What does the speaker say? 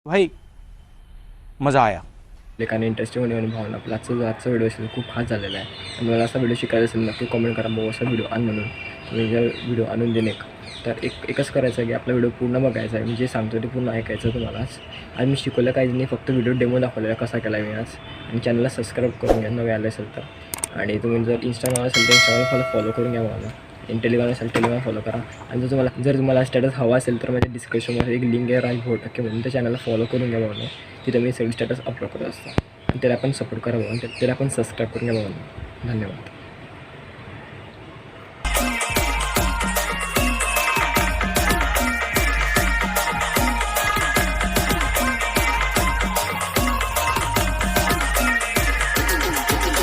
भाई मज़ा आया. लेखाने इंटरेस्टिंग होणे भावना आपला आजचा व्हिडिओ असेल खूप खास झालेला आहे. आणि मला असा व्हिडिओ शिकायचा असेल नक्की कमेंट करा, भाऊ असा व्हिडिओ आण म्हणून. तुम्ही जर व्हिडिओ आणून देणे तर एकच करायचं आहे की आपला व्हिडिओ पूर्ण बघायचा आहे. मी जे सांगतो ते पूर्ण ऐकायचं तुम्हालाच. आज मी शिकवलं काहीच नाही, फक्त व्हिडिओ डेमो दाखवलेला कसा केला मी आज. आणि चॅनलला सबस्क्राईब करून घ्या नवे आले असेल तर. आणि तुम्ही जर इंस्टाग्राम असेल तर इंस्टाग्राम फॉलो करून घ्या मला. टेलिग्राम असेल टेलिग्राम फॉलो करा. आणि जर तुम्हाला स्टेटस हवा असेल तर माझ्या डिस्क्रिप्शनमध्ये एक लिंक आहे राज म्हणून, त्या चॅनलला फॉलो करून घ्या मला. तिथे मी सगळे स्टेटस अपलोड करत असतो. आणि त्याला पण सपोर्ट करा म्हणून, त्याला पण सबस्क्राईब करून घ्या म्हणून. धन्यवाद.